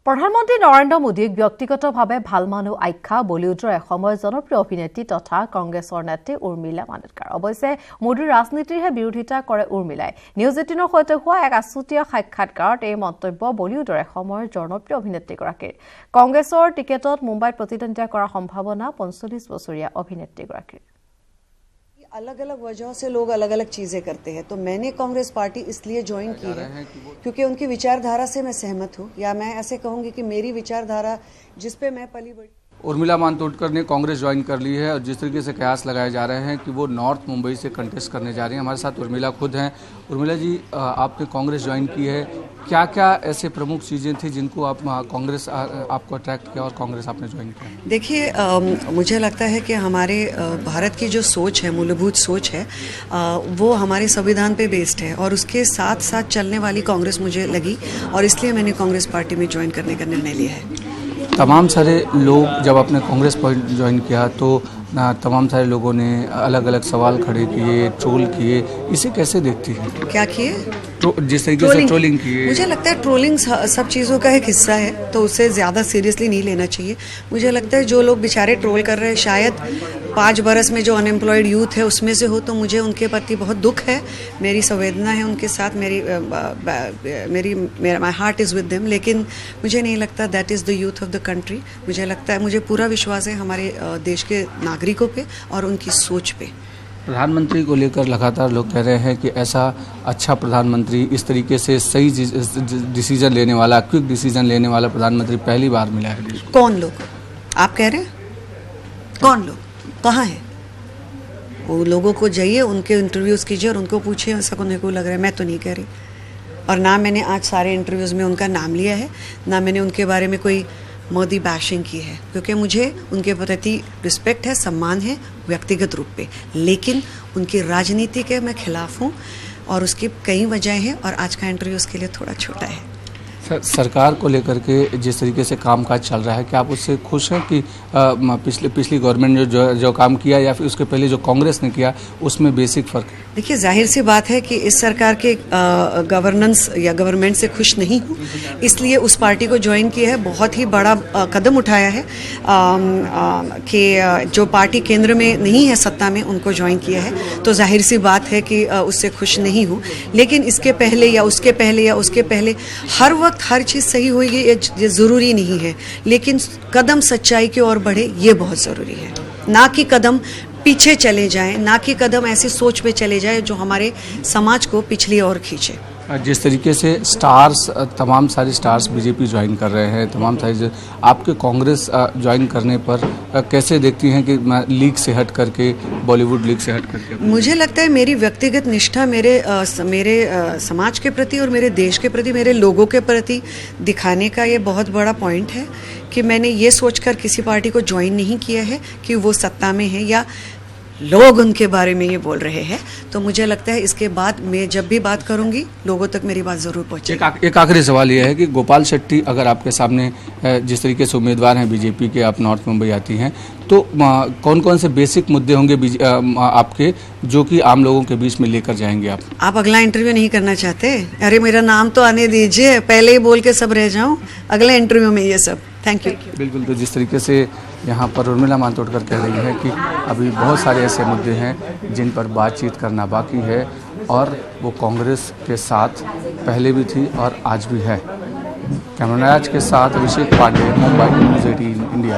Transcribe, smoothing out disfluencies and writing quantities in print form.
প্ৰধানমন্ত্ৰী নৰেন্দ্ৰ মোদীক ব্যক্তিগতভাৱে ভাল মানুহ আখ্যা বলিউডৰ এসময়ৰ জনপ্ৰিয় অভিনেত্ৰী তথা কংগ্ৰেছৰ নেত্ৰী উৰ্মিলা মাতোণ্ডকাৰ। অৱশ্যে মোদীৰ ৰাজনীতিৰহে বিৰোধিতা কৰে উৰ্মিলাই। নিউজ 18ৰ সৈতে হোৱা এক আছুতীয়া সাক্ষাৎকাৰত এই মন্তব্য বলিউডৰ এসময়ৰ জনপ্ৰিয় অভিনেত্ৰীগৰাকীৰ। কংগ্ৰেছৰ টিকেটত মুম্বাইত প্ৰতিদ্বন্দ্বিতা কৰাৰ সম্ভাৱনা 45 বছৰীয়া অভিনেত্ৰীগৰাকীৰ। अलग अलग वजहों से लोग अलग अलग चीजें करते हैं, तो मैंने कांग्रेस पार्टी इसलिए ज्वाइन की है क्योंकि उनकी विचारधारा से मैं सहमत हूँ, या मैं ऐसे कहूँगी कि मेरी विचारधारा जिस पे मैं पली बड़ी। उर्मिला मातोंडकर ने कांग्रेस ज्वाइन कर ली है और जिस तरीके से कयास लगाए जा रहे हैं कि वो नॉर्थ मुंबई से कंटेस्ट करने जा रही हैं। हमारे साथ उर्मिला खुद हैं। उर्मिला जी, आपने कांग्रेस ज्वाइन की है, क्या क्या ऐसे प्रमुख चीज़ें थी जिनको आप कांग्रेस आपको अट्रैक्ट किया और कांग्रेस आपने ज्वाइन किया? देखिए, मुझे लगता है कि हमारे भारत की जो सोच है, मूलभूत सोच है, वो हमारे संविधान पे बेस्ड है और उसके साथ साथ चलने वाली कांग्रेस मुझे लगी और इसलिए मैंने कांग्रेस पार्टी में ज्वाइन करने का निर्णय लिया है। तमाम सारे लोग जब आपने कांग्रेस ज्वाइन किया तो तमाम सारे लोगों ने अलग अलग सवाल खड़े किए, ट्रोल किए, इसे कैसे देखती हैं? क्या किए? जिस तरीके से ट्रोलिंग किए। मुझे लगता है ट्रोलिंग सब चीज़ों का एक हिस्सा है, तो उसे ज़्यादा सीरियसली नहीं लेना चाहिए। मुझे लगता है जो लोग बेचारे ट्रोल कर रहे हैं शायद 5 बरस में जो अनएम्प्लॉयड यूथ है उसमें से हो, तो मुझे उनके प्रति बहुत दुख है, मेरी संवेदना है उनके साथ, my heart is with them. लेकिन मुझे नहीं लगता that is the youth of the country. मुझे लगता है, मुझे पूरा विश्वास है हमारे देश के नागरिकों पे और उनकी सोच पे। प्रधानमंत्री को लेकर लगातार लोग कह रहे हैं कि ऐसा अच्छा प्रधानमंत्री, इस तरीके से सही डिसीजन लेने वाला, क्विक डिसीजन लेने वाला प्रधानमंत्री पहली बार मिला है देश को। कौन लोग आप कह रहे हैं? कौन लोग, कहाँ है वो? लोगों को जाइए, उनके इंटरव्यूज़ कीजिए और उनको पूछिए ऐसा उन्हें को लग रहा है। मैं तो नहीं कह रही, और ना मैंने आज सारे इंटरव्यूज़ में उनका नाम लिया है, ना मैंने उनके बारे में कोई मोदी बैशिंग की है, क्योंकि मुझे उनके प्रति रिस्पेक्ट है, सम्मान है व्यक्तिगत रूप पे, लेकिन उनकी राजनीति के मैं खिलाफ हूँ और उसकी कई वजह हैं और आज का इंटरव्यू उसके लिए थोड़ा छोटा है। सरकार को लेकर के जिस तरीके से कामकाज चल रहा है, क्या आप उससे खुश हैं कि पिछली गवर्नमेंट ने जो काम किया या फिर उसके पहले जो कांग्रेस ने किया उसमें बेसिक फ़र्क है? देखिए, जाहिर सी बात है कि इस सरकार के गवर्नेंस या गवर्नमेंट से खुश नहीं हूँ, इसलिए उस पार्टी को ज्वाइन किया है। बहुत ही बड़ा कदम उठाया है कि जो पार्टी केंद्र में नहीं है, सत्ता में, उनको ज्वाइन किया है, तो जाहिर सी बात है कि उससे खुश नहीं हूँ। लेकिन इसके पहले या उसके पहले या उसके पहले हर वक्त हर चीज़ सही होगी ये ज़रूरी नहीं है, लेकिन कदम सच्चाई की ओर बढ़े ये बहुत ज़रूरी है। ना कि कदम पीछे चले जाएं, ना कि कदम ऐसी सोच पे चले जाएं जो हमारे समाज को पिछली ओर खींचे। जिस तरीके से स्टार्स, तमाम सारे स्टार्स बीजेपी ज्वाइन कर रहे हैं, तमाम सारे आपके कांग्रेस ज्वाइन करने पर कैसे देखती हैं कि लीग से हट करके, बॉलीवुड लीग से हट करके? मुझे लगता है मेरी व्यक्तिगत निष्ठा मेरे समाज के प्रति और मेरे देश के प्रति, मेरे लोगों के प्रति दिखाने का ये बहुत बड़ा पॉइंट है कि मैंने ये सोचकर किसी पार्टी को ज्वाइन नहीं किया है कि वो सत्ता में है या लोग उनके बारे में ये बोल रहे हैं। तो मुझे लगता है इसके बाद मैं जब भी बात करूंगी लोगों तक मेरी बात ज़रूर पहुंचेगी। एक आखिरी सवाल ये है कि गोपाल शेट्टी अगर आपके सामने जिस तरीके से उम्मीदवार हैं बीजेपी के, आप नॉर्थ मुंबई आती हैं, तो कौन कौन से बेसिक मुद्दे होंगे आपके जो कि आम लोगों के बीच में लेकर जाएंगे आप? अगला इंटरव्यू नहीं करना चाहते? अरे मेरा नाम तो आने दीजिए, पहले ही बोल के सब रह जाऊँ, अगले इंटरव्यू में ये सब। Thank you. बिल्कुल, तो जिस तरीके से यहाँ पर उर्मिला मातोंडकर कह रही है कि अभी बहुत सारे ऐसे मुद्दे हैं जिन पर बातचीत करना बाकी है और वो कांग्रेस के साथ पहले भी थी और आज भी है। कैमरामैन के साथ अभिषेक पांडे, मुंबई, न्यूज़ 18 इंडिया।